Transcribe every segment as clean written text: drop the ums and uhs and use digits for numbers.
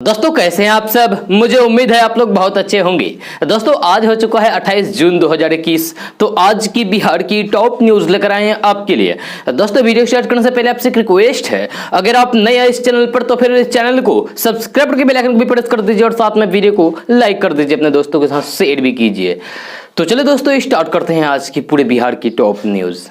दोस्तों कैसे हैं आप सब। मुझे उम्मीद है आप लोग बहुत अच्छे होंगे। दोस्तों आज हो चुका है 28 जून 2021। तो आज की बिहार की टॉप न्यूज लेकर आए हैं आपके लिए। दोस्तों वीडियो स्टार्ट करने से पहले आपसे एक रिक्वेस्ट है, अगर आप नए आए इस चैनल पर तो फिर इस चैनल को सब्सक्राइब करके बेल आइकन को भी प्रेस कर दीजिए और साथ में वीडियो को लाइक कर दीजिए, अपने दोस्तों के साथ शेयर भी कीजिए। तो चलिए दोस्तों स्टार्ट करते हैं आज की पूरे बिहार की टॉप न्यूज।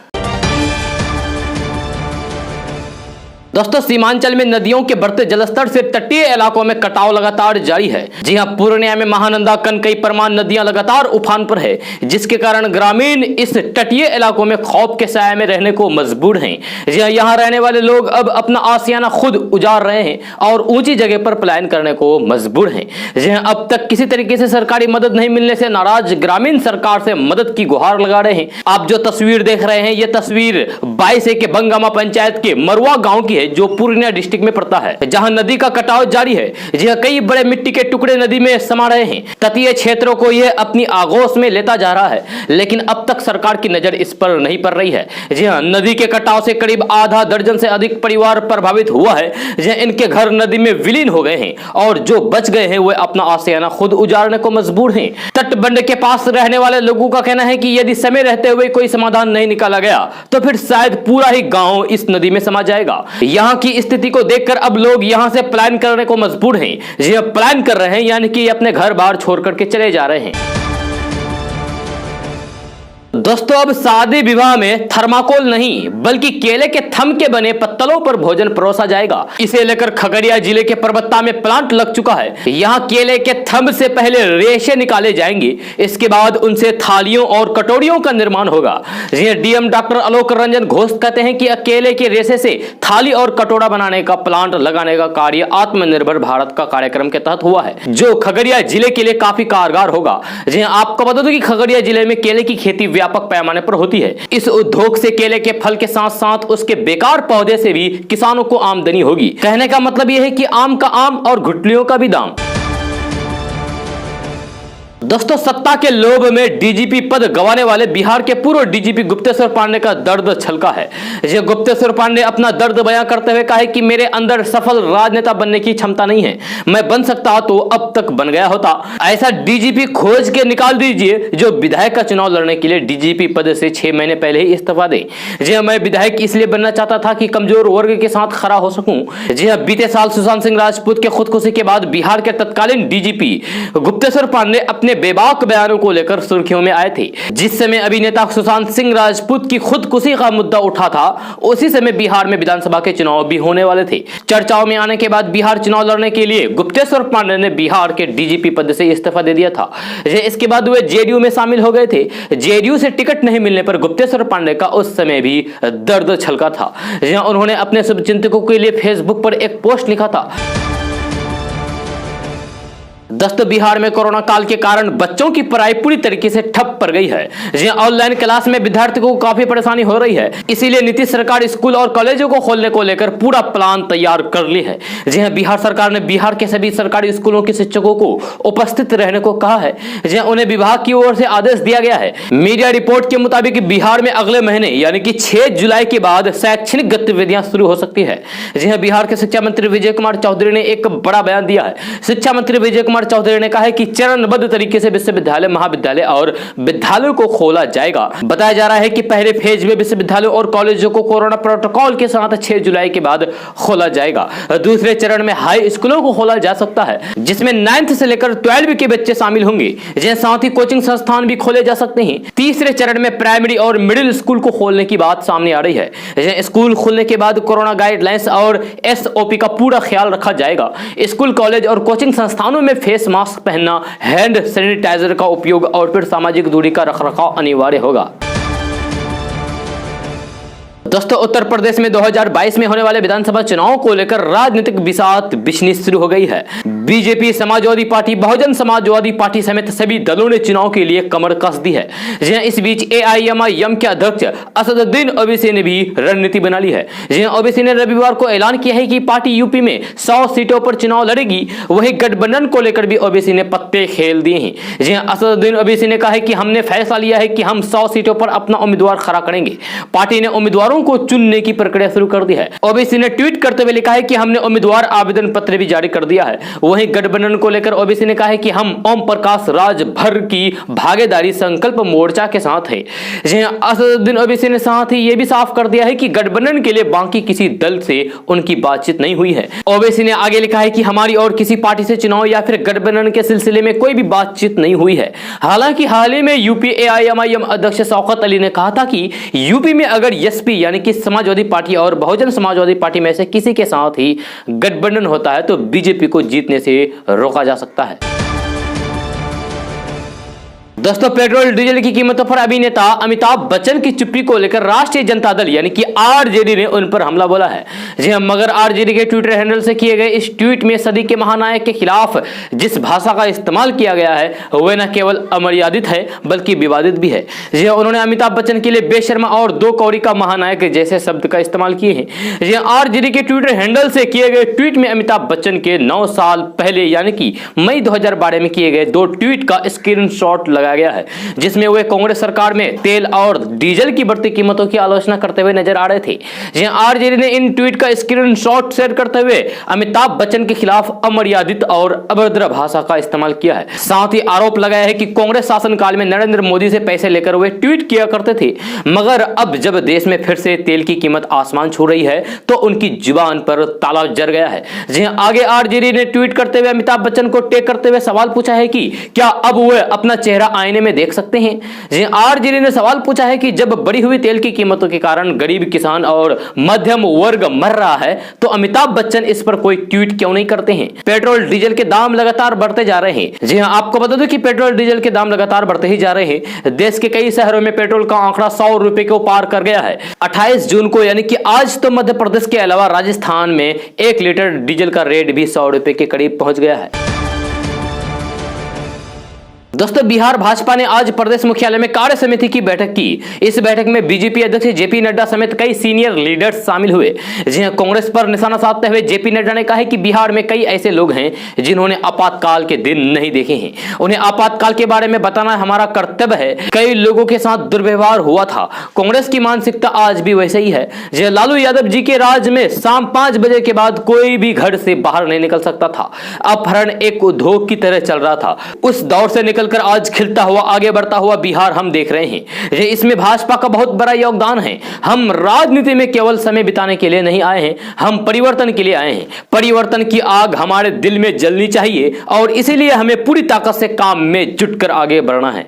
दोस्तों सीमांचल में नदियों के बढ़ते जलस्तर से तटीय इलाकों में कटाव लगातार जारी है। जी हां, पूर्णिया में महानंदा, कनकई, परमान नदियां लगातार उफान पर है, जिसके कारण ग्रामीण इस तटीय इलाकों में खौफ के साए में रहने को मजबूर हैं। जी हां, यहां रहने वाले लोग अब अपना आशियाना खुद उजाड़ रहे हैं और ऊंची जगह पर पलायन करने को मजबूर हैं। जी हां, अब तक किसी तरीके से सरकारी मदद नहीं मिलने से नाराज ग्रामीण सरकार से मदद की गुहार लगा रहे हैं। आप जो तस्वीर देख रहे हैं, यह तस्वीर 22 के बंगामा पंचायत के मरुआ गांव की है, जो पूर्णिया डिस्ट्रिक्ट में पड़ता है, जहां नदी का कटाव जारी है। जी हां, कई बड़े मिट्टी के टुकड़े नदी में समा रहे हैं। तटीय क्षेत्रों को यह अपनी आगोश में लेता जा रहा है, लेकिन अब तक सरकार की नजर इस पर नहीं पड़ रही है। जी हां, नदी के कटाव से करीब आधा दर्जन से अधिक परिवार प्रभावित हुआ है। जी हां, इनके घर नदी में विलीन हो गए हैं और जो बच गए हैं वे अपना आशियाना खुद उजाड़ने को मजबूर हैं। तटबंध के पास रहने वाले लोगों का कहना है कि यदि समय रहते हुए कोई समाधान नहीं निकाला गया तो फिर शायद पूरा ही गांव इस नदी में समा जाएगा। यहाँ की स्थिति को देखकर अब लोग यहां से पलायन करने को मजबूर हैं। जी अब पलायन कर रहे हैं, यानी कि अपने घर बार छोड़ करके चले जा रहे हैं। दोस्तों अब शादी विवाह में थर्माकोल नहीं बल्कि केले के थम के बने पत्तलों पर भोजन परोसा जाएगा। इसे लेकर खगड़िया जिले के परबत्ता में प्लांट लग चुका है। यहाँ केले के थम से पहले रेशे निकाले जाएंगे, इसके बाद उनसे थालियों और कटोरियों का निर्माण होगा। डीएम डॉक्टर आलोक रंजन घोष कहते हैं कि केले के रेशे से थाली और कटोरा बनाने का प्लांट लगाने का कार्य आत्मनिर्भर भारत का कार्यक्रम के तहत हुआ है, जो खगड़िया जिले के लिए काफी कारगर होगा। जी आपको बता दूं कि खगड़िया जिले में केले की खेती व्यापक पैमाने पर होती है। इस उद्योग से केले के फल के साथ साथ उसके बेकार पौधे से भी किसानों को आमदनी होगी। कहने का मतलब यह है कि आम का आम और गुठलियों का भी दाम। दोस्तों सत्ता के लोभ में डीजीपी पद गंवाने वाले बिहार के पूर्व डीजीपी गुप्तेश्वर पांडे का दर्द छलका है। ये गुप्तेश्वर पांडे अपना दर्द बयां करते हुए कहा है कि मेरे अंदर सफल राजनेता बनने की क्षमता नहीं है, मैं बन सकता तो अब तक बन गया होता। ऐसा डीजीपी खोज के निकाल दीजिए जो विधायक का चुनाव लड़ने के लिए डीजीपी पद से 6 महीने पहले ही इस्तीफा दे। जी हाँ, मैं विधायक इसलिए बनना चाहता था कि कमजोर वर्ग के साथ खड़ा हो सकूं। जी हाँ, बीते साल सुशांत सिंह राजपूत के खुदकुशी के बाद बिहार के तत्कालीन डीजीपी गुप्तेश्वर पांडे अपने बेबाक बयानों को लेकर सुर्खियों में आए थे। जिस समय अभिनेता सुशांत सिंह राजपूत की खुदकुशी का मुद्दा उठा था, उसी समय बिहार में विधानसभा के चुनाव भी होने वाले थे। चर्चाओं में आने के बाद बिहार चुनाव लड़ने के लिए गुप्तेश्वर पांडे ने बिहार के डीजीपी पद से इस्तीफा दे दिया था। इसके बाद वे जेडीयू में शामिल हो गए थे। जेडीयू से टिकट नहीं मिलने पर गुप्तेश्वर पांडे का उस समय भी दर्द छलका था। उन्होंने अपने शुभचिंतकों के लिए फेसबुक पर एक पोस्ट लिखा था। दोस्तों बिहार में कोरोना काल के कारण बच्चों की पढ़ाई पूरी तरीके से ठप पड़ गई है। जी ऑनलाइन क्लास में विद्यार्थियों को काफी परेशानी हो रही है, इसीलिए नीतीश सरकार स्कूल और कॉलेजों को खोलने को लेकर पूरा प्लान तैयार कर ली है। जी हां, बिहार सरकार ने बिहार के सभी सरकारी स्कूलों के शिक्षकों को उपस्थित रहने को कहा है। जी उन्हें विभाग की ओर से आदेश दिया गया है। मीडिया रिपोर्ट के मुताबिक बिहार में अगले महीने यानी कि 6 जुलाई के बाद शैक्षणिक गतिविधियां शुरू हो सकती है। जी हां, बिहार के शिक्षा मंत्री विजय कुमार चौधरी ने एक बड़ा बयान दिया है। शिक्षा मंत्री विजय कुमार चौधरी ने कहा है कि चरणबद्ध तरीके से विश्वविद्यालय, महाविद्यालय और विद्यालयों को खोला जाएगा। बताया जा रहा है कि पहले फेज में विश्वविद्यालयों और कॉलेजों को कोरोना प्रोटोकॉल के साथ 6 जुलाई के बाद खोला जाएगा। दूसरे चरण में हाई स्कूलों को खोला जा सकता है, जिसमें 9th से लेकर 12वीं के बच्चे शामिल होंगे। साथ ही कोचिंग संस्थान भी खोले जा सकते हैं। तीसरे चरण में प्राइमरी और मिडिल स्कूल को खोलने की बात सामने आ रही है। स्कूल खुलने के बाद कोरोना गाइडलाइंस और SOP का पूरा ख्याल रखा जाएगा। स्कूल, कॉलेज और कोचिंग संस्थानों में फेस मास्क पहनना, हैंड सैनिटाइजर का उपयोग और फिर सामाजिक दूरी का रखरखाव अनिवार्य होगा। दोस्तों उत्तर प्रदेश में 2022 में होने वाले विधानसभा चुनाव को लेकर राजनीतिक बिसात बिछनी शुरू हो गई है। BJP, Samajwadi party, Bahujan Samajwadi party समेत सभी दलों ने चुनाव के लिए कमर कस दी है। इस बीच AIMIM के अध्यक्ष असदुद्दीन ओवैसी ने भी रणनीति बना ली है। ओवैसी ने रविवार को ऐलान किया है कि पार्टी यूपी में 100 सीटों पर चुनाव लड़ेगी। वहीं गठबंधन को लेकर भी ओवैसी ने पत्ते खेल दिए हैं। असदुद्दीन ओवैसी ने कहा है कि हमने फैसला लिया है कि हम 100 सीटों पर अपना उम्मीदवार खड़ा करेंगे। पार्टी ने उम्मीदवारों उम्मीदवारों को चुनने की प्रक्रिया शुरू कर दी है। ओबीसी ने ट्वीट करते हुए लिखा है कि हमने उम्मीदवार आवेदन पत्र भी जारी कर दिया है। वहीं गठबंधन को लेकर ओबीसी ने कहा है कि हम ओम प्रकाश राजभर की भागीदारी संकल्प मोर्चा के साथ है। असदुद्दीन ओवैसी ने साथ ही यह भी साफ कर दिया है कि गठबंधन के लिए बाकी किसी दल से उनकी बातचीत नहीं हुई है। ओवैसी ने आगे लिखा है कि हमारी और किसी पार्टी से चुनाव या फिर गठबंधन के सिलसिले में कोई भी बातचीत नहीं हुई है। हालांकि हाल ही में यूपी एआईएमआईएम अध्यक्ष शौकत अली ने कहा था कि यूपी में अगर एसपी यानी कि समाजवादी पार्टी और बहुजन समाजवादी पार्टी में से किसी के साथ ही गठबंधन होता है तो बीजेपी को जीतने से रोका जा सकता है। दोस्तों, पेट्रोल डीजल की कीमतों पर अभिनेता अमिताभ बच्चन की चुप्पी को लेकर राष्ट्रीय जनता दल यानी कि आरजेडी ने उन पर हमला बोला है। जी हां, मगर आरजेडी के ट्विटर हैंडल से किए गए इस ट्वीट में सदी के महानायक के खिलाफ जिस भाषा का इस्तेमाल किया गया है वह न केवल अमर्यादित है बल्कि विवादित भी है। जी हां, उन्होंने अमिताभ बच्चन के लिए बेशर्मा और दो कौड़ी का महानायक जैसे शब्द का इस्तेमाल किए हैं। जी हां, आरजेडी के ट्विटर हैंडल से किए गए ट्वीट में अमिताभ बच्चन के 9 साल पहले यानी कि मई 2012 में किए गए 2 ट्वीट का स्क्रीनशॉट लगाया गया है, जिसमें वे कांग्रेस सरकार में तेल और डीजल की बढ़ती कीमतों की आलोचना करते हुए नजर आ रहे थे। जहां आरजेडी ने इन ट्वीट का स्क्रीनशॉट शेयर करते हुए अमिताभ बच्चन के खिलाफ अमर्यादित और अभद्र भाषा का इस्तेमाल किया है। साथ ही आरोप लगाया है कि कांग्रेस शासनकाल में नरेंद्र मोदी से पैसे लेकर वे ट्वीट किया करते थे, मगर अब जब देश में फिर से तेल की कीमत आसमान छू रही है तो उनकी जुबान पर ताला जड़ गया है। जहां आगे आरजेडी ने ट्वीट करते हुए अमिताभ बच्चन को टैग करते हुए सवाल पूछा है कि क्या अब वे अपना चेहरा आईने में देख सकते हैं। आरजेडी ने सवाल पूछा है कि जब बढ़ी हुई तेल की कीमतों के कारण गरीब किसान और मध्यम वर्ग मर रहा है तो अमिताभ बच्चन इस पर कोई ट्वीट क्यों नहीं करते हैं। पेट्रोल डीजल के दाम लगातार बढ़ते जा रहे हैं। जी हां, आपको बता दूं कि पेट्रोल डीजल के दाम लगातार बढ़ते ही जा रहे हैं। देश के कई शहरों में पेट्रोल का आंकड़ा 100 रुपए को पार कर गया है। 28 जून को यानी कि आज तो मध्य प्रदेश के अलावा राजस्थान में 1 लीटर डीजल का रेट भी 100 रुपए के करीब पहुंच गया है। दोस्तों, बिहार भाजपा ने आज प्रदेश मुख्यालय में कार्य समिति की बैठक की। इस बैठक में बीजेपी अध्यक्ष जेपी नड्डा समेत कई सीनियर लीडर्स शामिल हुए। जी हां, कांग्रेस पर निशाना साधते हुए जेपी नड्डा ने कहा कि बिहार में कई ऐसे लोग हैं जिन्होंने आपातकाल के दिन नहीं देखे हैं। उन्हें आपातकाल के बारे में बताना हमारा कर्तव्य है। कई लोगों के साथ दुर्व्यवहार हुआ था। कांग्रेस की मानसिकता आज भी वैसे ही है। जी, लालू यादव जी के राज में शाम 5 बजे के बाद कोई भी घर से बाहर नहीं निकल सकता था। अपहरण एक उद्योग की तरह चल रहा था। उस दौर से निकल कर आज खिलता हुआ आगे बढ़ता हुआ बिहार हम देख रहे हैं। इसमें भाजपा का बहुत बड़ा योगदान है। हम राजनीति में केवल समय बिताने के लिए नहीं आए हैं, हम परिवर्तन के लिए आए हैं। परिवर्तन की आग हमारे दिल में जलनी चाहिए और इसीलिए हमें पूरी ताकत से काम में जुटकर आगे बढ़ना है।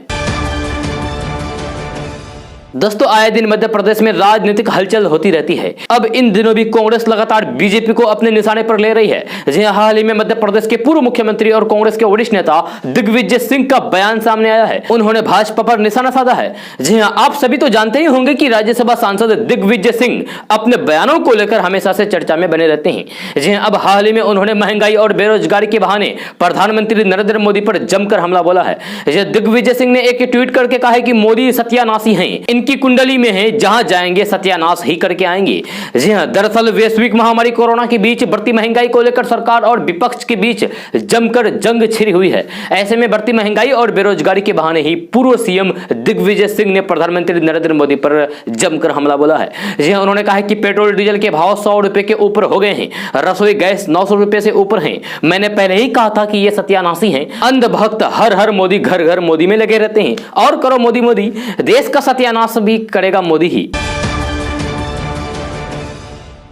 दोस्तों, आए दिन मध्य प्रदेश में राजनीतिक हलचल होती रहती है। अब इन दिनों भी कांग्रेस लगातार बीजेपी को अपने निशाने पर ले रही है। जी हां, हाल ही में मध्य प्रदेश के पूर्व मुख्यमंत्री और कांग्रेस के वरिष्ठ नेता दिग्विजय सिंह का बयान सामने आया है। उन्होंने भाजपा पर निशाना साधा है। जी हां, आप सभी तो जानते ही होंगे कि राज्यसभा सांसद दिग्विजय सिंह अपने बयानों को लेकर हमेशा से चर्चा में बने रहते हैं। जी हां, अब हाल ही में उन्होंने महंगाई और बेरोजगारी के बहाने प्रधानमंत्री नरेंद्र मोदी पर जमकर हमला बोला है। दिग्विजय सिंह ने एक ट्वीट करके कहा है कि मोदी सत्यानाशी हैं, इनकी कुंडली में है, जहां जाएंगे सत्यानाश ही करके आएंगे। जी हां, दरअसल वैश्विक महामारी कोरोना के बीच बढ़ती महंगाई को लेकर सरकार और विपक्ष के बीच जमकर जंग छिड़ी हुई है। ऐसे में बढ़ती महंगाई और बेरोजगारी के बहाने ही पूर्व सीएम दिग्विजय सिंह ने प्रधानमंत्री नरेंद्र मोदी पर जमकर हमला बोला है। जी हां, उन्होंने कहा है कि पेट्रोल डीजल के भाव 100 रुपए के ऊपर हो गए हैं, रसोई गैस 900 रुपए से ऊपर है। मैंने पहले ही कहा था कि ये सत्यानाशी हैं। अंधभक्त हर हर मोदी घर घर मोदी में लगे रहते हैं और करो मोदी मोदी। देश का सत्यानाश भी करेगा मोदी ही।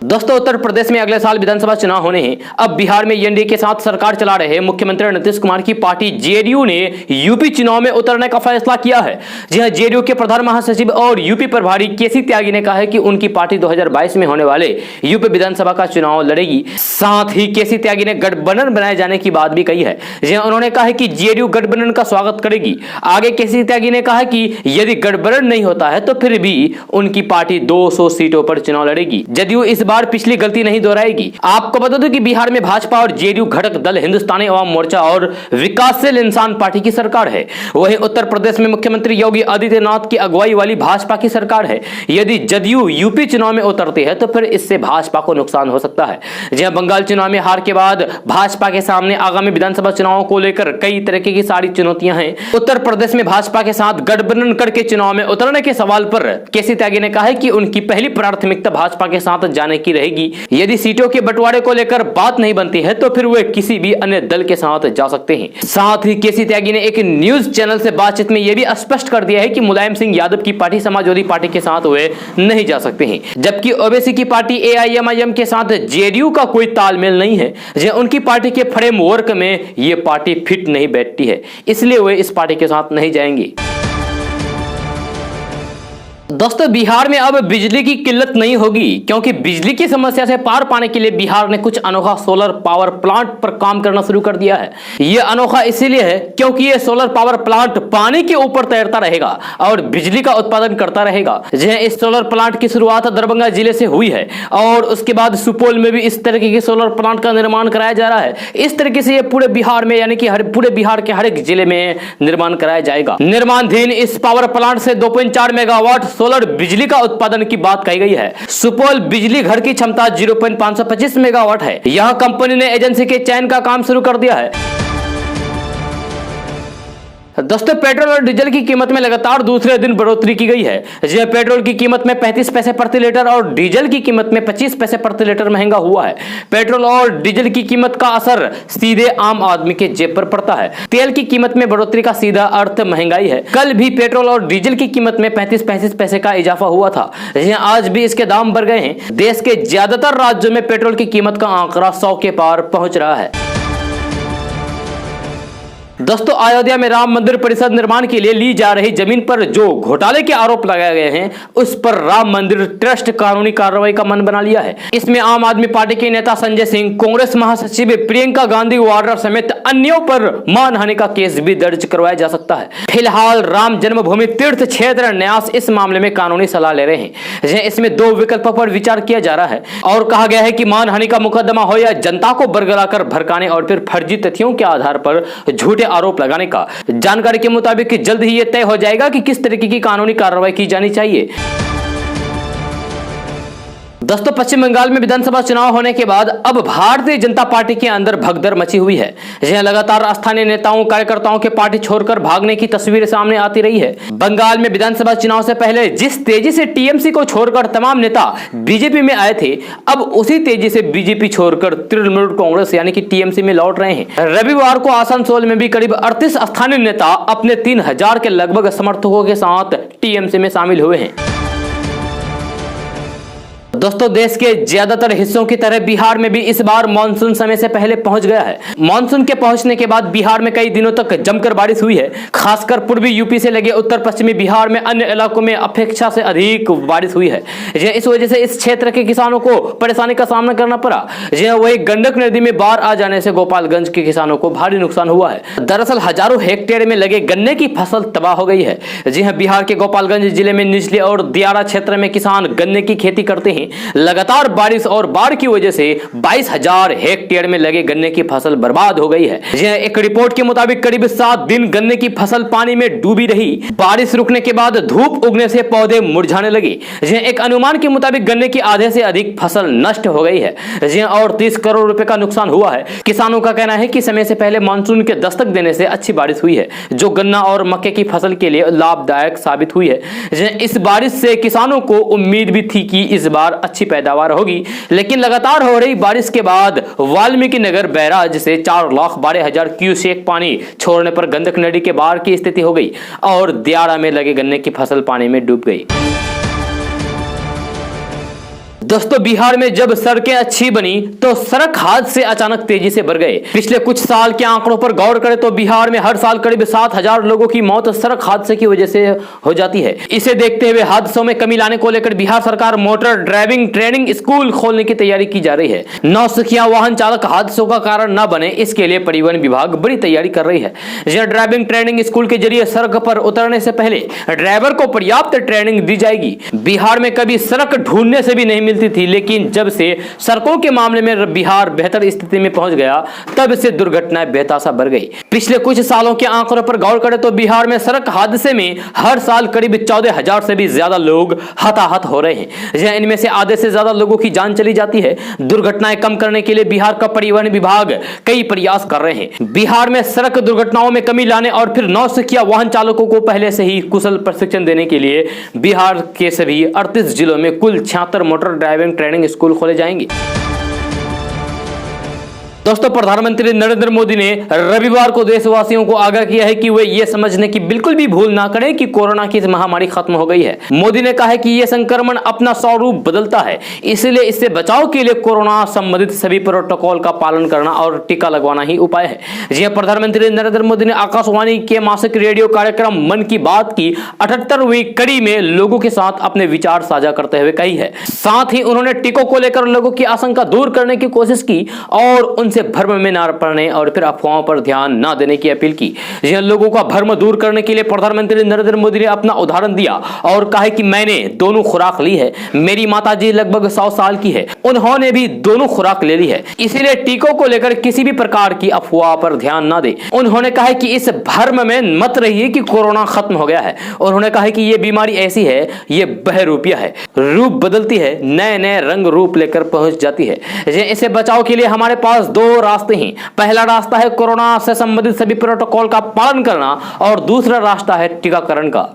दोस्तों, उत्तर प्रदेश में अगले साल विधानसभा चुनाव होने हैं। अब बिहार में एनडीए के साथ सरकार चला रहे मुख्यमंत्री नीतीश कुमार की पार्टी जेडीयू ने यूपी चुनाव में उतरने का फैसला किया है। जी हां, जेडीयू के प्रधान महासचिव और यूपी प्रभारी केसी त्यागी ने कहा है कि उनकी पार्टी 2022 में होने वाले यूपी विधानसभा का चुनाव लड़ेगी। साथ ही केसी त्यागी ने गठबंधन बनाए जाने की बात भी कही है। जी हां, उन्होंने कहा है कि जेडीयू गठबंधन का स्वागत करेगी। आगे केसी त्यागी ने कहा कि यदि गठबंधन नहीं होता है तो फिर भी उनकी पार्टी 200 सीटों पर चुनाव लड़ेगी। जदयू इस बार बार पिछली गलती नहीं दोहराएगी। आपको बता दूं कि बिहार में भाजपा और जेडीयू घटक दल हिंदुस्तानी अवाम मोर्चा और विकासशील इंसान पार्टी की सरकार है। वहीं उत्तर प्रदेश में मुख्यमंत्री योगी आदित्यनाथ की अगुवाई वाली भाजपा की सरकार है। यदि जदयू यूपी चुनाव में उतरती है तो फिर इससे भाजपा को नुकसान हो सकता है। जहां बंगाल चुनाव में हार के बाद भाजपा के सामने आगामी विधानसभा चुनावों को लेकर कई तरह की सारी चुनौतियां हैं। उत्तर प्रदेश में भाजपा के साथ गठबंधन करके चुनाव में उतरने के सवाल पर केसी त्यागी ने कहा है कि उनकी पहली प्राथमिकता भाजपा के साथ जाने की रहेगी। यदि सीटों के बंटवारे को लेकर बात नहीं बनती है तो फिर वे किसी भी अन्य दल के साथ जा सकते हैं। साथ ही केसी त्यागी ने एक न्यूज चैनल से बातचीत में यह भी स्पष्ट कर दिया है कि मुलायम सिंह यादव की पार्टी समाजवादी पार्टी के साथ वे नहीं जा सकते हैं, जबकि ओवैसी की पार्टी AIMIM के साथ जेडीयू का कोई तालमेल नहीं है। उनकी पार्टी के फ्रेमवर्क में ये पार्टी फिट नहीं बैठती है, इसलिए वे इस पार्टी के साथ नहीं जाएंगे। दोस्तों, बिहार में अब बिजली की किल्लत नहीं होगी, क्योंकि बिजली की समस्या से पार पाने के लिए बिहार ने कुछ अनोखा सोलर पावर प्लांट पर काम करना शुरू कर दिया है। यह अनोखा इसीलिए है क्योंकि यह सोलर पावर प्लांट पानी के ऊपर तैरता रहेगा और बिजली का उत्पादन करता रहेगा। इस सोलर प्लांट की शुरुआत दरभंगा जिले से हुई है और उसके बाद सुपौल में भी इस तरीके के सोलर प्लांट का निर्माण कराया जा रहा है। इस तरीके से यह पूरे बिहार में, यानी कि पूरे बिहार के हर एक जिले में निर्माण कराया जाएगा। निर्माणाधीन इस पावर प्लांट से 2.4 मेगावाट सोलर बिजली का उत्पादन की बात कही गई है। सुपौल बिजली घर की क्षमता 0.525 मेगावाट है। यहां कंपनी ने एजेंसी के चयन का काम शुरू कर दिया है। दोस्तों, पेट्रोल और डीजल की कीमत में लगातार दूसरे दिन बढ़ोतरी की गई है। पेट्रोल की कीमत में 35 पैसे प्रति लीटर और डीजल की कीमत में 25 पैसे प्रति लीटर महंगा हुआ है। पेट्रोल और डीजल की कीमत का असर सीधे आम आदमी के जेब पर पड़ता है। तेल की कीमत में बढ़ोतरी का सीधा अर्थ महंगाई है। कल भी पेट्रोल और डीजल की कीमत में 35-35 पैसे का इजाफा हुआ था। आज भी इसके दाम बढ़ गए हैं। देश के ज्यादातर राज्यों में पेट्रोल की कीमत का आंकड़ा 100 के पार पहुंच रहा है। दोस्तों, अयोध्या में राम मंदिर परिसर निर्माण के लिए ली जा रही जमीन पर जो घोटाले के आरोप लगाए गए हैं, उस पर राम मंदिर ट्रस्ट कानूनी कार्रवाई का मन बना लिया है। इसमें आम आदमी पार्टी के नेता संजय सिंह, कांग्रेस महासचिव प्रियंका गांधी वाड्रा समेत अन्यों पर मानहानि का केस भी दर्ज करवाया जा सकता है। फिलहाल राम जन्मभूमि तीर्थ क्षेत्र न्यास इस मामले में कानूनी सलाह ले रहे हैं। इसमें 2 विकल्पों पर विचार किया जा रहा है और कहा गया है कि मानहानि का मुकदमा हो या जनता को बरगलाकर भड़काने और फिर फर्जी तथ्यों के आधार पर झूठे आरोप लगाने का। जानकारी के मुताबिक जल्द ही यह तय हो जाएगा कि किस तरीके की कानूनी कार्रवाई की जानी चाहिए। दोस्तों, पश्चिम बंगाल में विधानसभा चुनाव होने के बाद अब भारतीय जनता पार्टी के अंदर भगदड़ मची हुई है। लगातार स्थानीय नेताओं कार्यकर्ताओं के पार्टी छोड़कर भागने की तस्वीर सामने आती रही है। बंगाल में विधानसभा चुनाव से पहले जिस तेजी से टीएमसी को छोड़कर तमाम नेता बीजेपी में आए थे, अब उसी तेजी से बीजेपी छोड़कर तृणमूल कांग्रेस यानी कि टीएमसी में लौट रहे हैं। रविवार को आसनसोल में भी करीब 38 स्थानीय नेता अपने 3000 के लगभग समर्थकों के साथ टीएमसी में शामिल हुए हैं। दोस्तों, देश के ज्यादातर हिस्सों की तरह बिहार में भी इस बार मानसून समय से पहले पहुंच गया है। मानसून के पहुंचने के बाद बिहार में कई दिनों तक जमकर बारिश हुई है। खासकर पूर्वी यूपी से लगे उत्तर पश्चिमी बिहार में अन्य इलाकों में अपेक्षा से अधिक बारिश हुई है। इस वजह से इस क्षेत्र के किसानों को परेशानी का सामना करना पड़ा। वही गंडक नदी में बाढ़ आ जाने से गोपालगंज के किसानों को भारी नुकसान हुआ है। दरअसल हजारों हेक्टेयर में लगे गन्ने की फसल तबाह हो गई है। बिहार के गोपालगंज जिले में निचले और दियारा क्षेत्र में किसान गन्ने की खेती करते हैं। लगातार बारिश और बाढ़ की वजह से 22,000 हेक्टेयर में लगे गन्ने की फसल बर्बाद हो गई है। एक रिपोर्ट के मुताबिक करीब 7 दिन गन्ने की फसल पानी में डूबी रही। बारिश रुकने के बाद धूप उगने से पौधे मुरझाने लगे। एक अनुमान के मुताबिक गन्ने की आधे से अधिक फसल नष्ट हो गई है और 30 करोड़ रुपए का नुकसान हुआ है। किसानों का कहना है कि समय से पहले मानसून के दस्तक देने से अच्छी बारिश हुई है, जो गन्ना और मक्के की फसल के लिए लाभदायक साबित हुई है। इस बारिश से किसानों को उम्मीद भी थी कि इस बार अच्छी पैदावार होगी, लेकिन लगातार हो रही बारिश के बाद वाल्मीकि नगर बैराज से 4,12,000 क्यूसेक पानी छोड़ने पर गंडक नदी के बाढ़ की स्थिति हो गई और दियारा में लगे गन्ने की फसल पानी में डूब गई। दोस्तों, बिहार में जब सड़कें अच्छी बनी तो सड़क हादसे अचानक तेजी से बढ़ गए। पिछले कुछ साल के आंकड़ों पर गौर करें तो बिहार में हर साल करीब 7,000 लोगों की मौत सड़क हादसे की वजह से हो जाती है। इसे देखते हुए हादसों में कमी लाने को लेकर बिहार सरकार मोटर ड्राइविंग ट्रेनिंग स्कूल खोलने की तैयारी की जा रही है। नौसिखिया वाहन चालक हादसों का कारण न बने, इसके लिए परिवहन विभाग बड़ी तैयारी कर रही है। यह ड्राइविंग ट्रेनिंग स्कूल के जरिए सड़क पर उतरने से पहले ड्राइवर को पर्याप्त ट्रेनिंग दी जाएगी। बिहार में कभी सड़क ढूंढने से भी नहीं मिलती मिलती थी, लेकिन जब से सड़कों के मामले में बिहार बेहतर स्थिति में पहुंच गया तब से दुर्घटनाएं बेतहाशा बढ़ गई। पिछले कुछ सालों के आंकड़ों पर गौर करें तो बिहार में सड़क हादसे में हर साल करीब 14,000 से भी ज्यादा लोग हताहत हो रहे हैं। इनमें से आधे से ज्यादा लोगों की जान चली जाती है। दुर्घटनाएं कम करने के लिए बिहार का परिवहन विभाग कई प्रयास कर रहे हैं। बिहार में सड़क दुर्घटनाओं में कमी लाने और फिर नौसिखिया वाहन चालकों को पहले से ही कुशल प्रशिक्षण देने के लिए बिहार के सभी 38 जिलों में कुल 76 मोटर ड्राइविंग ट्रेनिंग स्कूल खोले जाएंगे। दोस्तों, प्रधानमंत्री नरेंद्र मोदी ने रविवार को देशवासियों को आगाह किया है कि वे ये समझने की बिल्कुल भी भूल ना करें कि कोरोना की महामारी खत्म हो गई है। मोदी ने कहा है कि यह संक्रमण अपना स्वरूप बदलता है, इसलिए इससे बचाव के लिए कोरोना संबंधित सभी प्रोटोकॉल का पालन करना और टीका लगवाना ही उपाय है। जी, प्रधानमंत्री नरेंद्र मोदी ने आकाशवाणी के मासिक रेडियो कार्यक्रम मन की बात की 78वीं कड़ी में लोगों के साथ अपने विचार साझा करते हुए कही है। साथ ही उन्होंने टीकों को लेकर लोगों की आशंका दूर करने की कोशिश की और उनसे भ्रम में न पड़ने और फिर अफवाहों पर ध्यान न देने की अपील की। लोगों का भ्रम दूर करने के लिए प्रधानमंत्री नरेंद्र मोदी ने अपना उदाहरण दिया और कहा कि मैंने दोनों खुराक ली है। मेरी माताजी लगभग 100 साल की है, उन्होंने भी दोनों खुराक ले ली है, इसीलिए टीकों को लेकर किसी भी प्रकार की अफवाह पर ध्यान न दे। उन्होंने कहा कि इस भ्रम में मत रहिए कि कोरोना खत्म हो गया है। उन्होंने कहा कि यह बीमारी ऐसी है, यह बहरूपिया है, रूप बदलती है, नए नए रंग रूप लेकर पहुंच जाती है। इसे बचाव के लिए हमारे पास दो रास्ते हैं। पहला रास्ता है कोरोना से संबंधित सभी प्रोटोकॉल का पालन करना और दूसरा रास्ता है टीकाकरण का।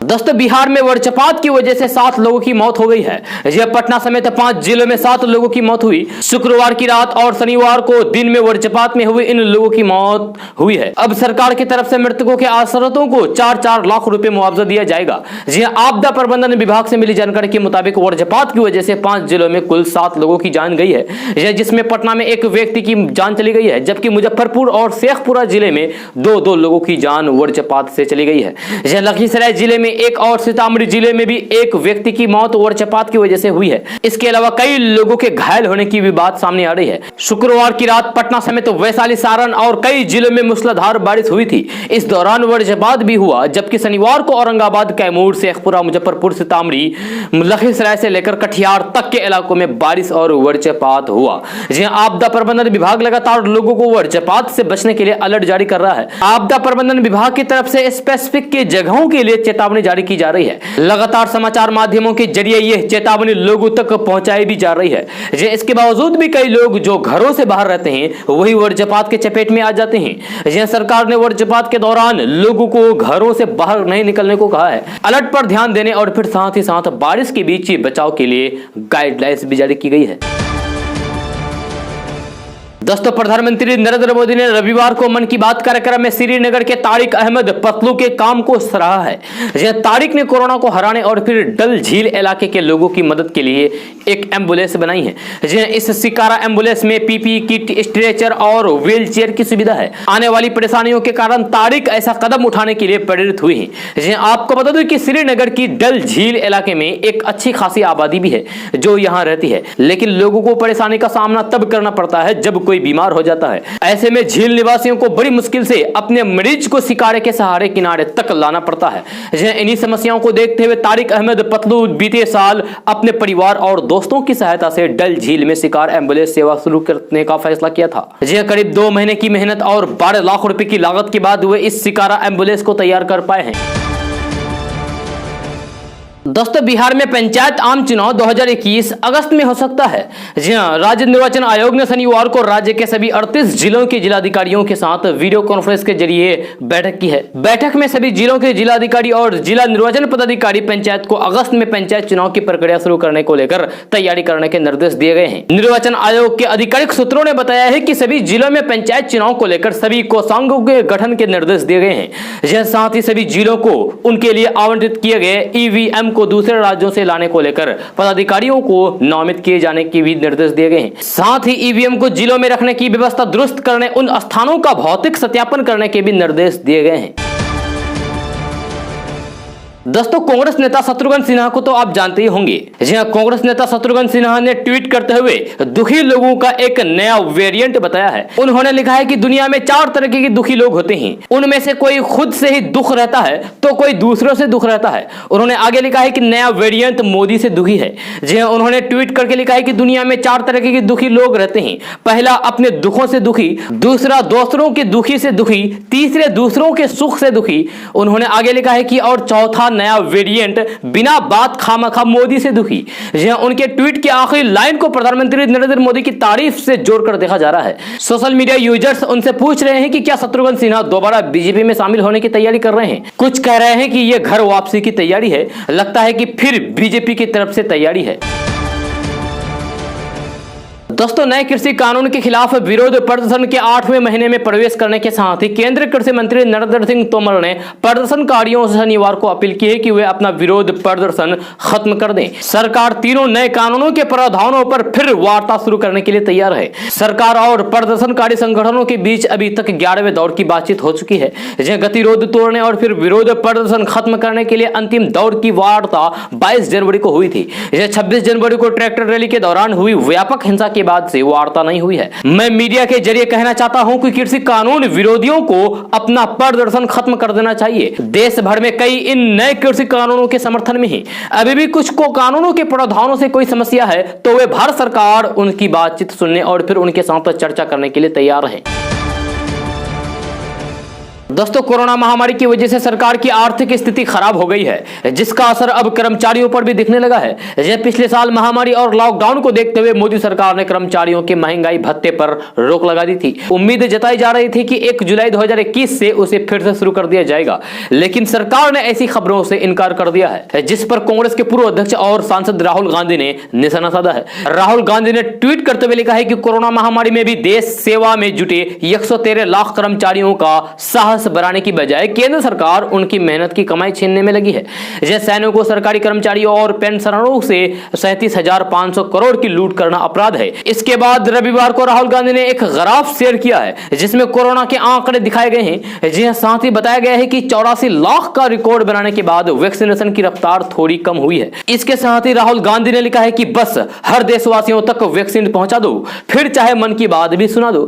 दोस्तों, बिहार में वज्रपात की वजह से 7 लोगों की मौत हो गई है। यह पटना समेत 5 जिलों में 7 लोगों की मौत हुई। शुक्रवार की रात और शनिवार को दिन में वज्रपात में हुई इन लोगों की मौत हुई है। अब सरकार की तरफ से मृतकों के आश्रितों को 4-4 लाख रुपए मुआवजा दिया जाएगा। जी, आपदा प्रबंधन विभाग से मिली जानकारी के मुताबिक वज्रपात की वजह से 5 जिलों में कुल 7 लोगों की जान गई है, जिसमें पटना में 1 व्यक्ति की जान चली गई है, जबकि मुजफ्फरपुर और शेखपुरा जिले में 2-2 लोगों की जान वज्रपात से चली गई है। लखीसराय जिले में एक और सीतामढ़ी जिले में भी 1 व्यक्ति की मौत वज्रपात की वजह से हुई है। इसके अलावा कई लोगों के घायल होने की भी बात सामने आ रही है। शुक्रवार की रात पटना समेत वैशाली, सारण और कई जिलों में मूसलाधार बारिश हुई थी। इस दौरान वज्रपात भी हुआ, जबकि शनिवार को औरंगाबाद, कैमूर, शेखपुरा, मुजफ्फरपुर, सीतामढ़ी, लखीसराय से लेकर कटिहार तक के इलाकों में बारिश और वज्रपात हुआ। आपदा प्रबंधन विभाग लगातार लोगों को वज्रपात से बचने के लिए अलर्ट जारी कर रहा है। आपदा प्रबंधन विभाग की तरफ से स्पेसिफिक के जगहों के लिए चेतावनी जारी की जा रही है। लगातार समाचार माध्यमों के जरिए यह चेतावनी लोगों तक पहुंचाई भी जा रही है। इसके बावजूद भी कई लोग जो घरों से बाहर रहते हैं वही वज्रपात के चपेट में आ जाते हैं। सरकार ने वज्रपात के दौरान लोगों को घरों से बाहर नहीं निकलने को कहा है। अलर्ट पर ध्यान देने और फिर साथ ही साथ बारिश के बीच बचाव के लिए गाइडलाइंस भी जारी की गई है। दोस्तों, प्रधानमंत्री नरेंद्र मोदी ने रविवार को मन की बात कार्यक्रम में श्रीनगर के तारिक अहमद पतलू के काम को सराहा है। तारिक ने कोरोना को हराने और फिर डल झील इलाके के लोगों की मदद के लिए एक एम्बुलेंस बनाई है। इस शिकारा एम्बुलेंस में पीपीई किट, स्ट्रेचर और व्हील चेयर की सुविधा है। आने वाली परेशानियों के कारण तारिक ऐसा कदम उठाने के लिए प्रेरित हुई है। आपको बता दूं कि श्रीनगर की डल झील इलाके में एक अच्छी खासी आबादी भी है जो यहाँ रहती है, लेकिन लोगों को परेशानी का सामना तब करना पड़ता है जब कोई बीमार हो जाता है। ऐसे में झील निवासियों को बड़ी मुश्किल से अपने मरीज को शिकारे के सहारे किनारे तक लाना पड़ता है। इन्हीं समस्याओं को देखते हुए तारिक अहमद पतलू बीते साल अपने परिवार और दोस्तों की सहायता से डल झील में शिकार एम्बुलेंस सेवा शुरू करने का फैसला किया था। करीब 2 महीने की मेहनत और 12 लाख रुपए की लागत के बाद वे इस शिकारा एम्बुलेंस को तैयार कर पाए हैं। दोस्तों, बिहार में पंचायत आम चुनाव 2021 अगस्त में हो सकता है। जी हां, राज्य निर्वाचन आयोग ने शनिवार को राज्य के सभी 38 जिलों के जिलाधिकारियों के साथ वीडियो कॉन्फ्रेंस के जरिए बैठक की है। बैठक में सभी जिलों के जिलाधिकारी और जिला निर्वाचन पदाधिकारी पंचायत को अगस्त में पंचायत चुनाव की प्रक्रिया शुरू करने को लेकर तैयारी करने के निर्देश दिए गए हैं। निर्वाचन आयोग के आधिकारिक सूत्रों ने बताया है कि सभी जिलों में पंचायत चुनाव को लेकर सभी कोषांगों के गठन के निर्देश दिए गए हैं। साथ ही सभी जिलों को उनके लिए आवंटित किए गए ईवीएम को दूसरे राज्यों से लाने को लेकर पदाधिकारियों को नामित किए जाने के भी निर्देश दिए गए हैं। साथ ही ईवीएम को जिलों में रखने की व्यवस्था दुरुस्त करने, उन स्थानों का भौतिक सत्यापन करने के भी निर्देश दिए गए हैं। दोस्तों कांग्रेस नेता शत्रुघ्न सिन्हा को तो आप जानते ही होंगे। जी हाँ, कांग्रेस नेता शत्रुघ्न सिन्हा ने ट्वीट करते हुए दुखी लोगों का एक नया वेरिएंट बताया है। उन्होंने लिखा है कि दुनिया में 4 तरह के दुखी लोग होते हैं, उनमें से कोई खुद से ही दुख रहता है तो कोई दूसरों से दुख रहता है। उन्होंने आगे लिखा है कि नया वेरिएंट मोदी से दुखी है। जी हाँ, उन्होंने ट्वीट करके लिखा है कि दुनिया में 4 तरह के दुखी लोग रहते हैं। पहला अपने दुखों से दुखी, दूसरा दूसरों के दुखी से दुखी, तीसरे दूसरों के सुख से दुखी। उन्होंने आगे लिखा है कि और चौथा नया वेरिएंट बिना बात खामखा मोदी से दुखी। उनके ट्वीट की आखिरी लाइन को प्रधानमंत्री नरेंद्र मोदी की तारीफ से जोड़कर देखा जा रहा है। सोशल मीडिया यूजर्स उनसे पूछ रहे हैं कि क्या शत्रुघ्न सिन्हा दोबारा बीजेपी में शामिल होने की तैयारी कर रहे हैं। कुछ कह रहे हैं कि यह घर वापसी की तैयारी है, लगता है कि फिर बीजेपी की तरफ से तैयारी है। दोस्तों, नए कृषि कानून के खिलाफ विरोध प्रदर्शन के 8वें महीने में प्रवेश करने के साथ ही केंद्रीय कृषि मंत्री नरेंद्र सिंह तोमर ने प्रदर्शनकारियों से शनिवार को अपील की है कि वे अपना विरोध प्रदर्शन खत्म कर दें। सरकार तीनों नए कानूनों के प्रावधानों पर फिर वार्ता शुरू करने के लिए तैयार है। सरकार और प्रदर्शनकारी संगठनों के बीच अभी तक 11वें दौर की बातचीत हो चुकी है। गतिरोध तोड़ने और फिर विरोध प्रदर्शन खत्म करने के लिए अंतिम दौर की वार्ता 22 जनवरी को हुई थी। 26 जनवरी को ट्रैक्टर रैली के दौरान हुई व्यापक हिंसा के बाद से वार्ता नहीं हुई है। मैं मीडिया के जरिए कहना चाहता हूं कि कृषि कानून विरोधियों को अपना प्रदर्शन खत्म कर देना चाहिए। देश भर में कई इन नए कृषि कानूनों के समर्थन में हैं। अभी भी कुछ को कानूनों के प्रावधानों से कोई समस्या है तो वे भारत सरकार उनकी बातचीत सुनने और फिर उनके साथ चर्चा करने के लिए तैयार है। दोस्तों, कोरोना महामारी की वजह से सरकार की आर्थिक स्थिति खराब हो गई है, जिसका असर अब कर्मचारियों पर भी दिखने लगा है। पिछले साल महामारी और लॉकडाउन को देखते हुए मोदी सरकार ने कर्मचारियों के महंगाई भत्ते पर रोक लगा दी थी। उम्मीद जताई जा रही थी कि 1 जुलाई 2021 से उसे फिर से शुरू कर दिया जाएगा, लेकिन सरकार ने ऐसी खबरों से इनकार कर दिया है, जिस पर कांग्रेस के पूर्व अध्यक्ष और सांसद राहुल गांधी ने निशाना साधा है। राहुल गांधी ने ट्वीट करते हुए लिखा है कि कोरोना महामारी में भी देश सेवा में जुटे 113 लाख कर्मचारियों का साहस बढ़ाने की बजाय केंद्र सरकार उनकी मेहनत की कमाई छीनने में लगी है। जैसे सैनिकों, सरकारी कर्मचारियों और पेंशनरों से 37,500 करोड़ की लूट करना अपराध है। इसके बाद रविवार को राहुल गांधी ने एक ग्राफ शेयर किया है, जिसमें कोरोना के आंकड़े दिखाए गए हैं। जी हां, साथ ही बताया गया है कि 84 लाख का रिकॉर्ड बनाने के बाद वैक्सीनेशन की रफ्तार थोड़ी कम हुई है। इसके साथ ही राहुल गांधी ने लिखा है कि बस हर देशवासियों तक वैक्सीन पहुंचा दो, फिर चाहे मन की बात भी सुना दो।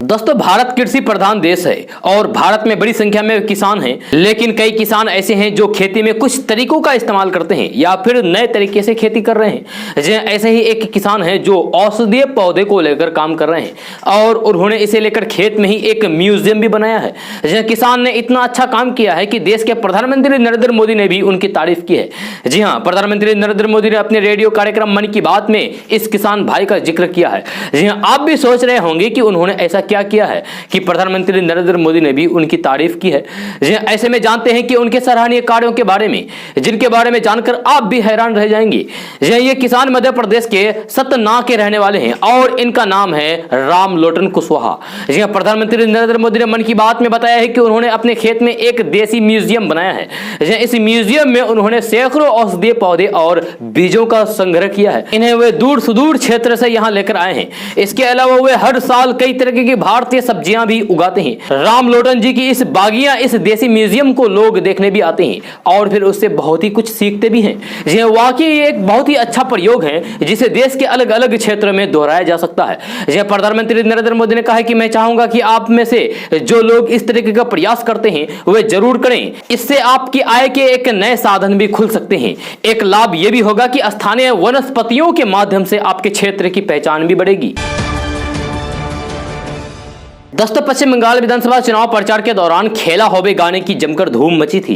दोस्तों, भारत कृषि प्रधान देश है और भारत में बड़ी संख्या में किसान हैं, लेकिन कई किसान ऐसे हैं जो खेती में कुछ तरीकों का इस्तेमाल करते हैं या फिर नए तरीके से खेती कर रहे हैं। ऐसे ही एक किसान है जो औषधीय पौधे को लेकर काम कर रहे हैं और उन्होंने इसे लेकर खेत में ही एक म्यूजियम भी बनाया है। किसान ने इतना अच्छा काम किया है कि देश के प्रधानमंत्री नरेंद्र मोदी ने भी उनकी तारीफ की है। जी हाँ, प्रधानमंत्री नरेंद्र मोदी ने अपने रेडियो कार्यक्रम मन की बात में इस किसान भाई का जिक्र किया है। जी हाँ, आप भी सोच रहे होंगे कि उन्होंने ऐसा क्या किया है कि प्रधानमंत्री नरेंद्र मोदी ने भी उनकी तारीफ की है। ऐसे में जानते हैं कि उनके सराहनीय कार्यों के बारे में, जिनके बारे में जानकर आप भी हैरान रह जाएंगे। ये किसान मध्य प्रदेश के सतना के रहने वाले हैं और इनका नाम है रामलोटन कुशवाहा। प्रधानमंत्री नरेंद्र मोदी ने मन की बात में बताया है कि उन्होंने अपने खेत में एक देसी म्यूजियम बनाया है। इस म्यूजियम में उन्होंने सैकड़ों औषधीय पौधे और बीजों का संग्रह किया है। इन्हें वे दूर सुदूर क्षेत्र से यहाँ लेकर आए हैं। इसके अलावा वे हर साल कई तरह की भारतीय सब्जियां भी उगाते हैं। रामलोटन जी की इस बागियां, इस देसी म्यूजियम को लोग देखने भी आते हैं और फिर उससे बहुत ही कुछ सीखते भी हैं। यह वाकई एक बहुत ही अच्छा प्रयोग है जिसे देश के अलग अलग क्षेत्रों में दोहराया जा सकता है। यह प्रधानमंत्री नरेंद्र मोदी ने कहा है कि मैं चाहूंगा कि आप में से जो लोग इस तरीके का प्रयास करते हैं वे जरूर करें। इससे आपकी आय के एक नए साधन भी खुल सकते हैं। एक लाभ यह भी होगा कि स्थानीय वनस्पतियों के माध्यम से आपके क्षेत्र की पहचान भी बढ़ेगी। दोस्तों, पश्चिम बंगाल विधानसभा चुनाव प्रचार के दौरान खेला होबे गाने की जमकर धूम मची थी।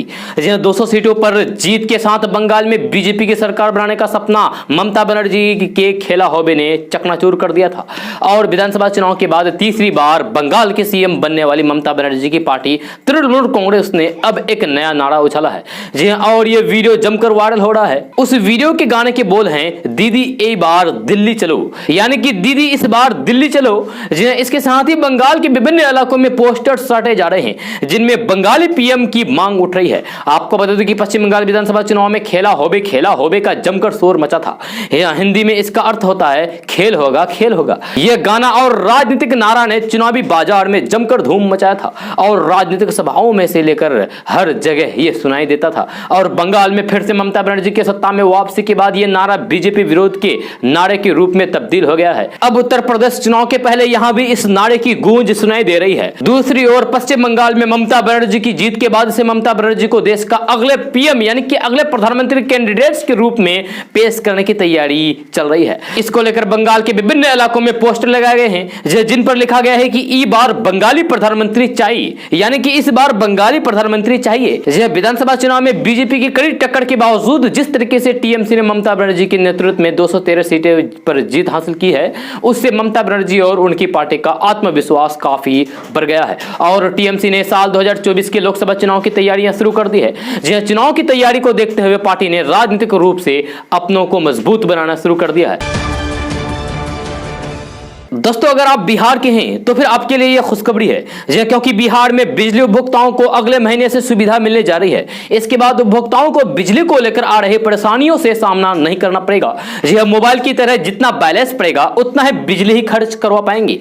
200 सीटों पर जीत के साथ बंगाल में बीजेपी की सरकार बनाने का सपना ममता बनर्जी के खेला होबे ने चकनाचूर कर दिया था और विधानसभा चुनाव के बाद तीसरी बार बंगाल के सीएम बनने वाली ममता बनर्जी की पार्टी तृणमूल कांग्रेस ने अब एक नया नारा उछाला है। जी हां, और ये वीडियो जमकर वायरल हो रहा है। उस वीडियो के गाने के बोल हैं, दीदी ए बार दिल्ली चलो, यानी कि दीदी इस बार दिल्ली चलो। जी हां, इसके साथ ही बंगाल के विभिन्न इलाकों में पोस्टर साटे जा रहे हैं जिनमें बंगाली पीएम की मांग उठ रही है। आपको बता दें कि पश्चिम बंगाल विधानसभा चुनाव में खेला होबे का जमकर शोर मचा था। हिंदी में इसका अर्थ होता है खेल होगा खेल होगा। यह गाना और राजनीतिक नारा ने चुनावी बाजार में जमकर धूम मचाया था और राजनीतिक सभाओं में से लेकर हर जगह यह सुनाई देता था। और बंगाल में फिर से ममता बनर्जी के सत्ता में वापसी के बाद यह नारा बीजेपी विरोध के नारे के रूप में तब्दील हो गया है। अब उत्तर प्रदेश चुनाव के पहले यहां भी इस नारे की गूंज सुनाई दे रही है। दूसरी ओर पश्चिम बंगाल में ममता बनर्जी की जीत के बाद से ममता बनर्जी को देश का अगले पीएम यानी कि अगले प्रधानमंत्री कैंडिडेट्स के रूप में पेश करने की तैयारी चल रही है। इसको लेकर बंगाल के विभिन्न इलाकों में पोस्टर लगाए गए हैं जिन पर लिखा गया है कि इस बार बंगाली प्रधानमंत्री चाहिए, यानी कि इस बार बंगाली प्रधानमंत्री चाहिए। विधानसभा चुनाव में बीजेपी की कड़ी टक्कर के बावजूद जिस तरीके से टीएमसी ने ममता बनर्जी के नेतृत्व में 213 सीटें पर जीत हासिल की है, उससे ममता बनर्जी और उनकी पार्टी का आत्मविश्वास काफी बढ़ गया है। और टीएमसी ने साल 2024 के लोकसभा चुनाव की तैयारियां शुरू कर दी है। चुनाव की तैयारी को देखते हुए पार्टी ने राजनीतिक रूप से अपनों को मजबूत बनाना शुरू कर दिया है। दोस्तों, अगर आप बिहार के हैं तो फिर आपके लिए यह खुशखबरी है क्योंकि बिहार में बिजली उपभोक्ताओं को अगले महीने से सुविधा मिलने जा रही है। इसके बाद उपभोक्ताओं को बिजली को लेकर आ रहे परेशानियों से सामना नहीं करना पड़ेगा। मोबाइल की तरह जितना बैलेंस पड़ेगा उतना ही बिजली ही खर्च करवा पाएंगे।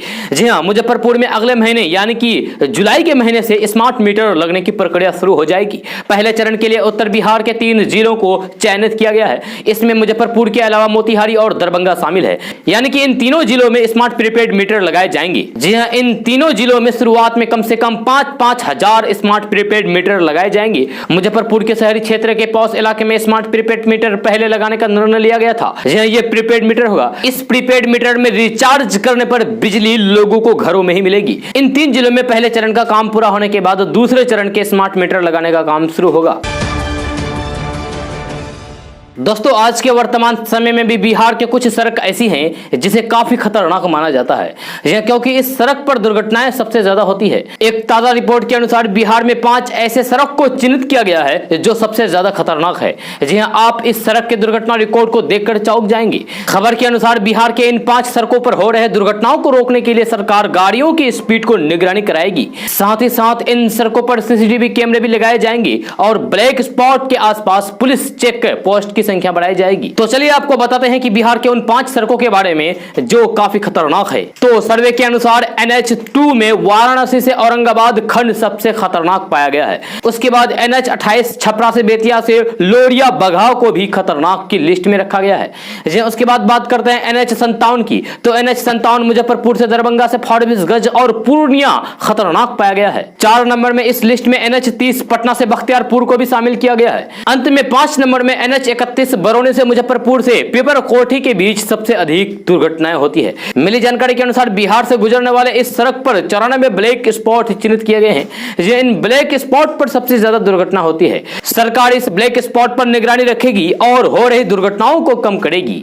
मुजफ्फरपुर में अगले महीने यानी कि जुलाई के महीने से स्मार्ट मीटर लगने की प्रक्रिया शुरू हो जाएगी। पहले चरण के लिए उत्तर बिहार के 3 जिलों को चयनित किया गया है। इसमें मुजफ्फरपुर के अलावा मोतिहारी और दरभंगा शामिल है, यानी कि इन तीनों जिलों में स्मार्ट प्रीपेड मीटर लगाए जाएंगे। जी हां, इन तीनों जिलों में शुरुआत में कम से कम 5-5 हजार स्मार्ट प्रीपेड मीटर लगाए जाएंगे। मुजफ्फरपुर के शहरी क्षेत्र के पॉश इलाके में स्मार्ट प्रीपेड मीटर पहले लगाने का निर्णय लिया गया था। ये प्रीपेड मीटर होगा। इस प्रीपेड मीटर में रिचार्ज करने पर बिजली लोगों को घरों में ही मिलेगी। इन 3 जिलों में पहले चरण का काम पूरा होने के बाद दूसरे चरण के स्मार्ट मीटर लगाने का काम शुरू होगा। दोस्तों, आज के वर्तमान समय में भी बिहार के कुछ सड़क ऐसी हैं जिसे काफी खतरनाक माना जाता है क्योंकि इस सड़क पर दुर्घटनाएं सबसे ज्यादा होती है। एक ताजा रिपोर्ट के अनुसार बिहार में 5 ऐसे सड़क को चिन्हित किया गया है जो सबसे ज्यादा खतरनाक है। जी हां, आप इस सड़क के दुर्घटना रिकॉर्ड को देखकर चौंक जाएंगे। खबर के अनुसार बिहार के इन 5 सड़कों पर हो रहे दुर्घटनाओं को रोकने के लिए सरकार गाड़ियों की स्पीड को निगरानी कराएगी। साथ ही साथ इन सड़कों पर सीसीटीवी कैमरे भी लगाए जाएंगे और ब्लैक स्पॉट के आसपास पुलिस चेक पोस्ट की संख्या बढ़ाई जाएगी। तो चलिए आपको बताते हैं कि बिहार के उन 5 सड़कों के बारे में जो काफी खतरनाक है। तो सर्वे के अनुसार NH2 में वाराणसी से औरंगाबाद खंड सबसे खतरनाक पाया गया है। उसके बाद NH28 छपरा से बेतिया से लोरिया बघाव को भी खतरनाक की लिस्ट में रखा गया है। उसके बाद बात करते हैं NH57 की। तो NH57 मुजफ्फरपुर से दरभंगा से फारबिसगंज और पूर्णिया खतरनाक पाया गया है। 4 नंबर में इस लिस्ट में NH30 पटना से बख्तियारपुर को भी शामिल किया गया है। अंत में 5 नंबर में NH31 बरौनी से मुजफ्फरपुर से पीपरकोठी के बीच सबसे अधिक दुर्घटनाएं होती है। मिली जानकारी के अनुसार बिहार से गुजरने वाले इस सड़क पर 94 ब्लैक स्पॉट चिन्हित किए गए हैं। इन ब्लैक स्पॉट पर सबसे ज्यादा दुर्घटना होती है। सरकार इस ब्लैक स्पॉट पर निगरानी रखेगी और हो रही दुर्घटनाओं को कम करेगी।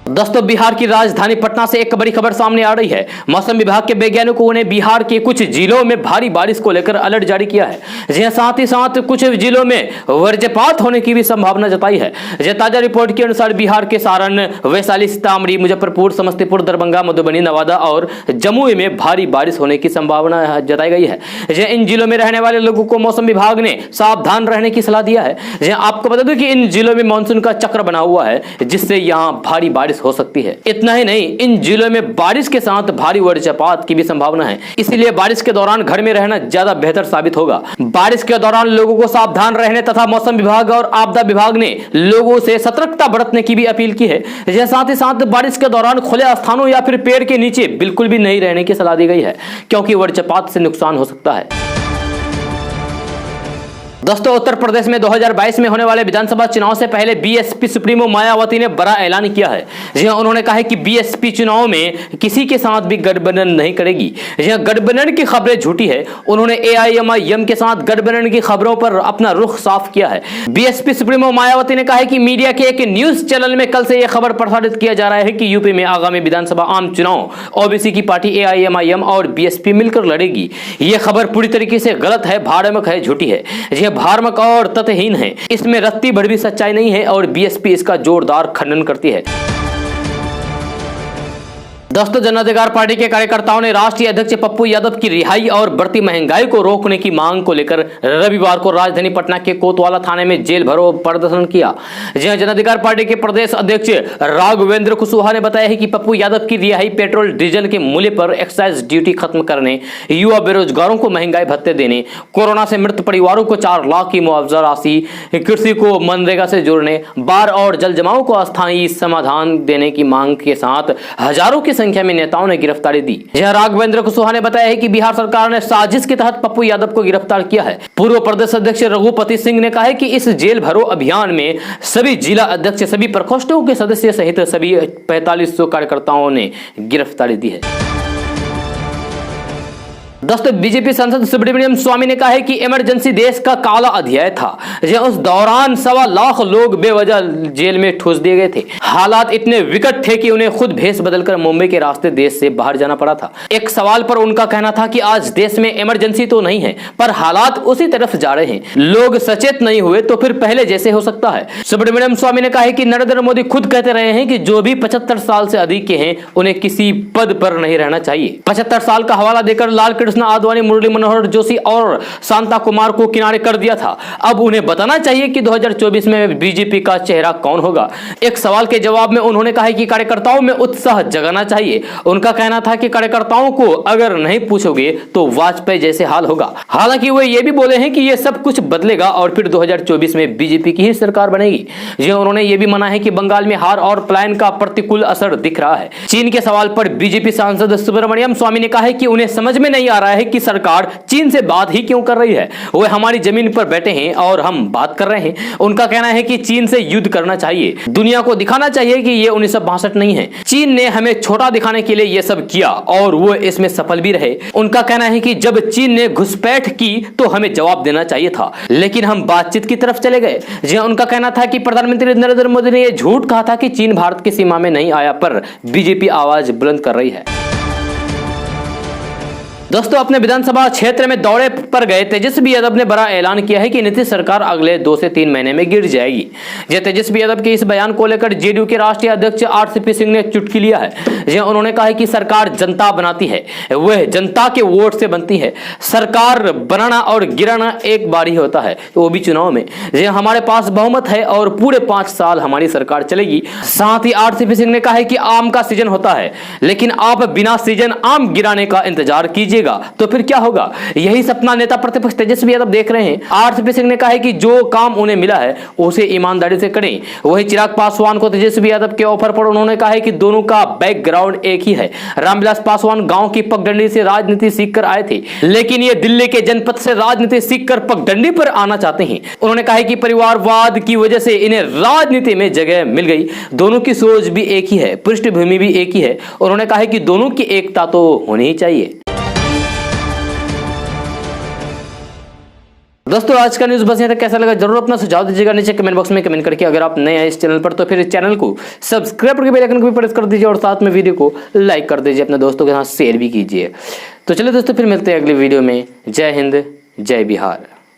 दोस्तों, बिहार की राजधानी पटना से एक बड़ी खबर सामने आ रही है। मौसम विभाग के वैज्ञानिकों ने बिहार के कुछ जिलों में भारी बारिश को लेकर अलर्ट जारी किया है। साथ ही साथ कुछ जिलों में वज्रपात होने की भी संभावना जताई है। ताजा रिपोर्ट के अनुसार बिहार के सारण, वैशाली, सीतामढ़ी, मुजफ्फरपुर, समस्तीपुर, दरभंगा, मधुबनी, नवादा और जमुई में भारी बारिश होने की संभावना जताई गई है। इन जिलों में रहने वाले लोगों को मौसम विभाग ने सावधान रहने की सलाह दिया है। आपको बता दूं कि इन जिलों में मानसून का चक्र बना हुआ है जिससे यहाँ भारी बारिश हो सकती है। इतना ही नहीं, इन जिलों में बारिश के साथ भारी वज्रपात की भी संभावना है। इसलिए बारिश के दौरान घर में रहना ज्यादा बेहतर साबित होगा। बारिश के दौरान लोगों को सावधान रहने तथा मौसम विभाग और आपदा विभाग ने लोगों से सतर्कता बरतने की भी अपील की है। साथ ही साथ बारिश के दौरान खुले स्थानों या फिर पेड़ के नीचे बिल्कुल भी नहीं रहने की सलाह दी गई है क्योंकि वज्रपात से नुकसान हो सकता है। दोस्तों, उत्तर प्रदेश में 2022 में होने वाले विधानसभा चुनाव से पहले बीएसपी सुप्रीमो मायावती ने बड़ा ऐलान किया है। उन्होंने कहा है कि बीएसपी चुनाव में किसी के साथ भी गठबंधन नहीं करेगी। गठबंधन की खबरें झूठी है। उन्होंने एआईएमआईएम के साथ गठबंधन की खबरों पर अपना रुख साफ किया है। बीएसपी सुप्रीमो मायावती ने कहा है कि मीडिया के एक न्यूज चैनल में कल से यह खबर प्रसारित किया जा रहा है कि यूपी में आगामी विधानसभा आम चुनाव ओबीसी की पार्टी एआईएमआईएम और बीएसपी मिलकर लड़ेगी। यह खबर पूरी तरीके से गलत है, भ्रामक है, झूठी है, भ्रामक और तथ्यहीन है। इसमें रत्ती भर भी सच्चाई नहीं है और बीएसपी इसका जोरदार खंडन करती है। दोस्तों, जन अधिकार पार्टी के कार्यकर्ताओं ने राष्ट्रीय अध्यक्ष पप्पू यादव की रिहाई और बढ़ती महंगाई को रोकने की मांग को लेकर रविवार को राजधानी पटना के कोतवाली थाने में जेल भरो प्रदर्शन किया। जहां जन अधिकार पार्टी के प्रदेश अध्यक्ष राघवेंद्र कुशवाहा ने बताया है कि पप्पू यादव की रिहाई, पेट्रोल डीजल के मूल्य पर एक्साइज ड्यूटी खत्म करने, युवा बेरोजगारों को महंगाई भत्ते देने, कोरोना से मृत परिवारों को 4 लाख की मुआवजा राशि, कृषि को मनरेगा से जोड़ने, बाढ़ और जल जमाव को अस्थायी समाधान देने की मांग के साथ हजारों की संख्या में नेताओं ने गिरफ्तारी दी। यह राघवेंद्र कुशवाहा ने बताया है कि बिहार सरकार ने साजिश के तहत पप्पू यादव को गिरफ्तार किया है। पूर्व प्रदेश अध्यक्ष रघुपति सिंह ने कहा है कि इस जेल भरो अभियान में सभी जिला अध्यक्ष, सभी प्रकोष्ठों के सदस्य सहित सभी 4500 कार्यकर्ताओं ने गिरफ्तारी दी है। दोस्तों, बीजेपी सांसद सुब्रमण्यम स्वामी ने कहा है कि इमरजेंसी देश का काला अध्याय था। उस दौरान 1.25 लाख लोग बेवजह जेल में ठूस दिए गए थे। हालात इतने विकट थे कि उन्हें खुद भेष बदलकर मुंबई के रास्ते देश से बाहर जाना पड़ा था। एक सवाल पर उनका कहना था कि आज देश में इमरजेंसी तो नहीं है, पर हालात उसी तरफ जा रहे हैं। लोग सचेत नहीं हुए तो फिर पहले जैसे हो सकता है। सुब्रमण्यम स्वामी ने कहा है कि नरेंद्र मोदी खुद कहते रहे हैं कि जो भी 75 साल से अधिक के हैं उन्हें किसी पद पर नहीं रहना चाहिए। 75 साल का हवाला देकर लाल कृष्ण आडवाणी, मुरली मनोहर जोशी और शांता कुमार को किनारे कर दिया था। अब उन्हें बताना चाहिए कि 2024 में बीजेपी का चेहरा कौन होगा। एक सवाल के जवाब में उन्होंने कहा कि कार्यकर्ताओं में उत्साह जगाना चाहिए। उनका कहना था कि कार्यकर्ताओं को अगर नहीं पूछोगे तो वाजपेयी जैसे हाल होगा। हालांकि वे ये भी बोले हैं कि ये सब कुछ बदलेगा और फिर 2024 में बीजेपी की ही सरकार बनेगी। जी, उन्होंने ये भी माना है कि बंगाल में हार और पलायन का प्रतिकूल असर दिख रहा है। चीन के सवाल पर बीजेपी सांसद सुब्रमण्यम स्वामी ने कहा है कि उन्हें समझ में नहीं आ रहा है कि सरकार चीन से बात ही क्यों कर रही है। वे हमारी जमीन पर बैठे हैं और हम बात कर रहे हैं। उनका कहना है कि चीन से युद्ध करना चाहिए, दुनिया को दिखाना चाहिए कि ये 1962 नहीं है। चीन ने हमें छोटा दिखाने के लिए ये सब किया और वो इसमें सफल भी रहे। उनका कहना है कि जब चीन ने घुसपैठ की तो हमें जवाब देना चाहिए था, लेकिन हम बातचीत की तरफ चले गए। जी, उनका कहना था कि प्रधानमंत्री नरेंद्र मोदी ने यह झूठ कहा था कि चीन भारत की सीमा में नहीं आया, पर बीजेपी आवाज बुलंद कर रही है। दोस्तों, अपने विधानसभा क्षेत्र में दौरे पर गए तेजस्वी यादव ने बड़ा ऐलान किया है कि नीतीश सरकार अगले 2 से 3 महीने में गिर जाएगी। यह तेजस्वी यादव के इस बयान को लेकर जेडीयू के राष्ट्रीय अध्यक्ष आरसीपी सिंह ने चुटकी लिया है। उन्होंने कहा है कि सरकार जनता बनाती है, वह जनता के वोट से बनती है। सरकार बनाना और गिराना एक बार ही होता है, वो भी चुनाव में। हमारे पास बहुमत है और पूरे 5 साल हमारी सरकार चलेगी। साथ ही आरसीपी सिंह ने कहा है कि आम का सीजन होता है, लेकिन आप बिना सीजन आम गिराने का इंतजार कीजिए तो फिर क्या होगा। यही सपना नेता प्रतिपक्ष तेजस्वी यादव देख रहे हैं। आरसीपी सिंह ने कहा है कि जो काम उन्हें मिला है उसे ईमानदारी से करें। वही चिराग पासवान को तेजस्वी यादव के ऑफर पर उन्होंने कहा है कि दोनों का बैकग्राउंड एक ही है। रामविलास पासवान गांव की पगडंडी से राजनीति सीखकर आए थे, लेकिन ये दिल्ली के जनपद से राजनीति सीखकर पगडंडी पर आना चाहते हैं। उन्होंने कहा है कि परिवारवाद की वजह से इन्हें राजनीति में जगह मिल गई। दोनों की सोच भी एक ही है, पृष्ठभूमि भी एक ही है। उन्होंने कहा है कि दोनों की एकता तो होनी ही चाहिए। दोस्तों, आज का न्यूज़ बस यहाँ तक। कैसा लगा जरूर अपना सुझाव दीजिएगा नीचे कमेंट बॉक्स में कमेंट करके। अगर आप नए हैं इस चैनल पर तो फिर इस चैनल को सब्सक्राइब करके बेल आइकन को भी प्रेस कर दीजिए और साथ में वीडियो को लाइक कर दीजिए, अपने दोस्तों के साथ शेयर भी कीजिए। तो चलिए दोस्तों, फिर मिलते हैं अगली वीडियो में। जय हिंद, जय बिहार।